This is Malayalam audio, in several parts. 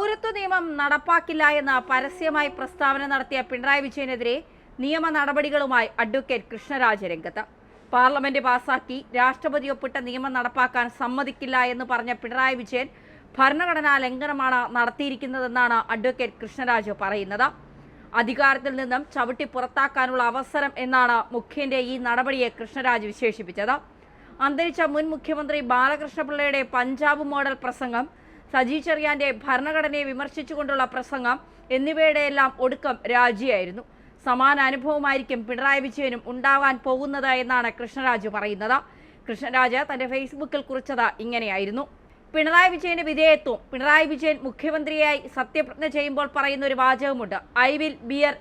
പൗരത്വ നിയമം നടപ്പാക്കില്ല എന്ന പരസ്യമായി പ്രസ്താവന നടത്തിയ പിണറായി വിജയനെതിരെ നിയമ നടപടികളുമായി അഡ്വക്കേറ്റ് കൃഷ്ണരാജ് രംഗത്ത്. പാർലമെന്റ് പാസാക്കി രാഷ്ട്രപതി ഒപ്പിട്ട നിയമം നടപ്പാക്കാൻ സമ്മതിക്കില്ല എന്ന് പറഞ്ഞ പിണറായി വിജയൻ ഭരണഘടനാ ലംഘനമാണ് നടത്തിയിരിക്കുന്നതെന്നാണ് അഡ്വക്കേറ്റ് കൃഷ്ണരാജ് പറയുന്നത്. അധികാരത്തിൽ നിന്നും ചവിട്ടി പുറത്താക്കാനുള്ള അവസരം എന്നാണ് മുഖ്യന്റെ ഈ നടപടിയെ കൃഷ്ണരാജ് വിശേഷിപ്പിച്ചത്. അന്തരിച്ച മുൻ മുഖ്യമന്ത്രി ബാലകൃഷ്ണപിള്ളയുടെ പഞ്ചാബ് മോഡൽ പ്രസംഗം, സജി ചെറിയാന്റെ ഭരണഘടനയെ വിമർശിച്ചുകൊണ്ടുള്ള പ്രസംഗം എന്നിവയുടെയെല്ലാം ഒടുക്കം രാജിയായിരുന്നു. സമാന അനുഭവമായിരിക്കും പിണറായി വിജയനും ഉണ്ടാവാൻ പോകുന്നത് എന്നാണ് കൃഷ്ണരാജ് പറയുന്നത്. കൃഷ്ണരാജ് തന്റെ ഫേസ്ബുക്കിൽ കുറിച്ചത് ഇങ്ങനെയായിരുന്നു: പിണറായി വിജയന്റെ വിധേയത്വം. പിണറായി വിജയൻ മുഖ്യമന്ത്രിയായി സത്യപ്രതിജ്ഞ ചെയ്യുമ്പോൾ പറയുന്ന ഒരു വാചകമുണ്ട്: I will bear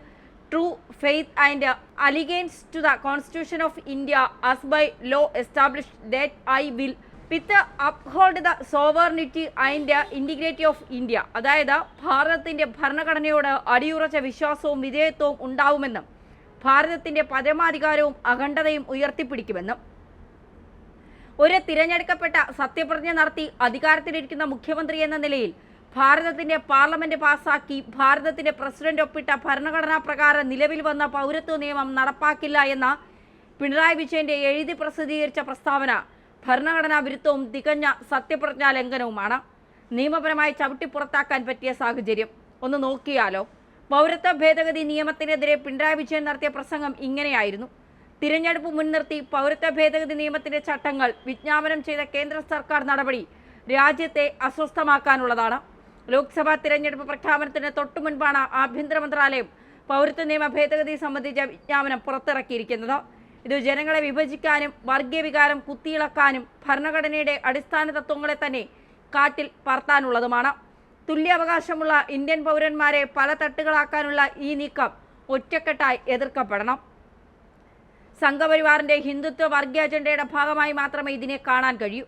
true faith and allegiance to the constitution of India as by law established that I will with uphold the sovereignty and integrity of India. അതായത് ഭാരതത്തിന്റെ ഭരണഘടനയോട് അടിയുറച്ച വിശ്വാസവും വിധേയത്വവും ഉണ്ടാവുമെന്നും ഭാരതത്തിന്റെ പരമാധികാരവും അഖണ്ഡതയും ഉയർത്തിപ്പിടിക്കുമെന്നും. ഒരു തിരഞ്ഞെടുക്കപ്പെട്ട സത്യപ്രതിജ്ഞ നടത്തി അധികാരത്തിലിരിക്കുന്ന മുഖ്യമന്ത്രി എന്ന നിലയിൽ ഭാരതത്തിന്റെ പാർലമെന്റ് പാസാക്കി ഭാരതത്തിന്റെ പ്രസിഡന്റ് ഒപ്പിട്ട ഭരണഘടനാ പ്രകാരം നിലവിൽ വന്ന പൗരത്വ നിയമം നടപ്പാക്കില്ല എന്ന പിണറായി വിജയന്റെ എഴുതി പ്രസിദ്ധീകരിച്ച പ്രസ്താവന ഭരണഘടനാ വിരുദ്ധവും തികഞ്ഞ സത്യപ്രതിജ്ഞാ ലംഘനവുമാണ്. നിയമപരമായി ചവിട്ടി പുറത്താക്കാൻ പറ്റിയ സാഹചര്യം ഒന്ന് നോക്കിയാലോ. പൗരത്വ ഭേദഗതി നിയമത്തിനെതിരെ പിണറായി വിജയൻ നടത്തിയ പ്രസംഗം ഇങ്ങനെയായിരുന്നു: തിരഞ്ഞെടുപ്പ് മുൻനിർത്തി പൗരത്വ ഭേദഗതി നിയമത്തിന്റെ ചട്ടങ്ങൾ വിജ്ഞാപനം ചെയ്ത കേന്ദ്ര സർക്കാർ നടപടി രാജ്യത്തെ അസ്വസ്ഥമാക്കാനുള്ളതാണ്. ലോക്സഭാ തിരഞ്ഞെടുപ്പ് പ്രഖ്യാപനത്തിന് തൊട്ടു മുൻപാണ് ആഭ്യന്തര മന്ത്രാലയം പൗരത്വ നിയമ ഭേദഗതി സംബന്ധിച്ച വിജ്ഞാപനം പുറത്തിറക്കിയിരിക്കുന്നത്. ഇത് ജനങ്ങളെ വിഭജിക്കാനും വർഗീയ വികാരം കുത്തിയിളക്കാനും ഭരണഘടനയുടെ അടിസ്ഥാന തത്വങ്ങളെ തന്നെ കാറ്റിൽ പറത്താനുള്ളതുമാണ്. തുല്യാവകാശമുള്ള ഇന്ത്യൻ പൗരന്മാരെ പല തട്ടുകളാക്കാനുള്ള ഈ നീക്കം ഒറ്റക്കെട്ടായി എതിർക്കപ്പെടണം. സംഘപരിവാറിന്റെ ഹിന്ദുത്വ വർഗീയ അജണ്ടയുടെ ഭാഗമായി മാത്രമേ ഇതിനെ കാണാൻ കഴിയൂ.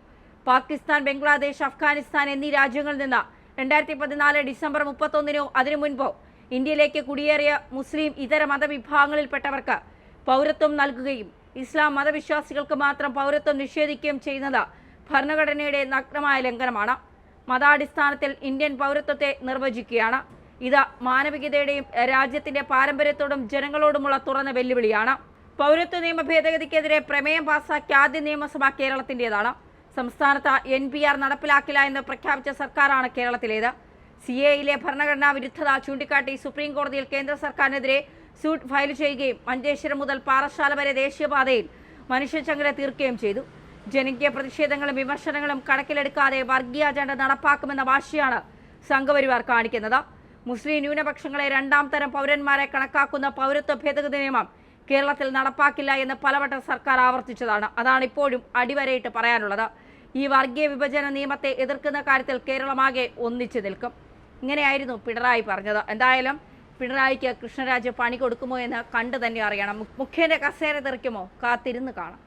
പാകിസ്ഥാൻ, ബംഗ്ലാദേശ്, അഫ്ഗാനിസ്ഥാൻ എന്നീ രാജ്യങ്ങളിൽ നിന്ന് 2014 ഡിസംബർ 31 അതിനു മുൻപോ ഇന്ത്യയിലേക്ക് കുടിയേറിയ മുസ്ലിം ഇതര മതവിഭാഗങ്ങളിൽപ്പെട്ടവർക്ക് പൗരത്വം നൽകുകയും ഇസ്ലാം മതവിശ്വാസികൾക്ക് മാത്രം പൗരത്വം നിഷേധിക്കുകയും ചെയ്യുന്നത് ഭരണഘടനയുടെ നഗ്നമായ ലംഘനമാണ്. മതാടിസ്ഥാനത്തിൽ ഇന്ത്യൻ പൗരത്വത്തെ നിർവചിക്കുകയാണ്. ഇത് മാനവികതയുടെയും രാജ്യത്തിന്റെ പാരമ്പര്യത്തോടും ജനങ്ങളോടുമുള്ള തുറന്ന വെല്ലുവിളിയാണ്. പൗരത്വ നിയമ ഭേദഗതിക്കെതിരെ പ്രമേയം പാസാക്കിയ ആദ്യ നിയമസഭ കേരളത്തിൻ്റെതാണ്. സംസ്ഥാനത്ത് NPR നടപ്പിലാക്കില്ല എന്ന് പ്രഖ്യാപിച്ച സർക്കാരാണ് കേരളത്തിലേത്. CAA ഭരണഘടനാ വിരുദ്ധത ചൂണ്ടിക്കാട്ടി സുപ്രീം കോടതിയിൽ കേന്ദ്ര സർക്കാരിനെതിരെ സ്യൂട്ട് ഫയൽ ചെയ്യുകയും മഞ്ചേശ്വരം മുതൽ പാറശാല വരെ ദേശീയപാതയിൽ മനുഷ്യച്ചങ്ങല തീർക്കുകയും ചെയ്തു. ജനകീയ പ്രതിഷേധങ്ങളും വിമർശനങ്ങളും കണക്കിലെടുക്കാതെ വർഗീയ അജണ്ട നടപ്പാക്കുമെന്ന വാശിയാണ് സംഘപരിവാർ കാണിക്കുന്നത്. മുസ്ലിം ന്യൂനപക്ഷങ്ങളെ രണ്ടാം തരം പൗരന്മാരെ കണക്കാക്കുന്ന പൗരത്വ ഭേദഗതി നിയമം കേരളത്തിൽ നടപ്പാക്കില്ല എന്ന് പലവട്ടം സർക്കാർ ആവർത്തിച്ചതാണ്. അതാണ് ഇപ്പോഴും അടിവരയിട്ട് പറയാനുള്ളത്. ഈ വർഗീയ വിഭജന നിയമത്തെ എതിർക്കുന്ന കാര്യത്തിൽ കേരളമാകെ ഒന്നിച്ചു നിൽക്കും. ഇങ്ങനെയായിരുന്നു പിണറായി പറഞ്ഞത്. എന്തായാലും പിണറായിക്ക് കൃഷ്ണരാജ് പണി കൊടുക്കുമോ എന്ന് കണ്ടു തന്നെ അറിയണം. മുഖ്യന്റെ കസേര തെറിക്കുമോ? കാത്തിരുന്ന് കാണാം.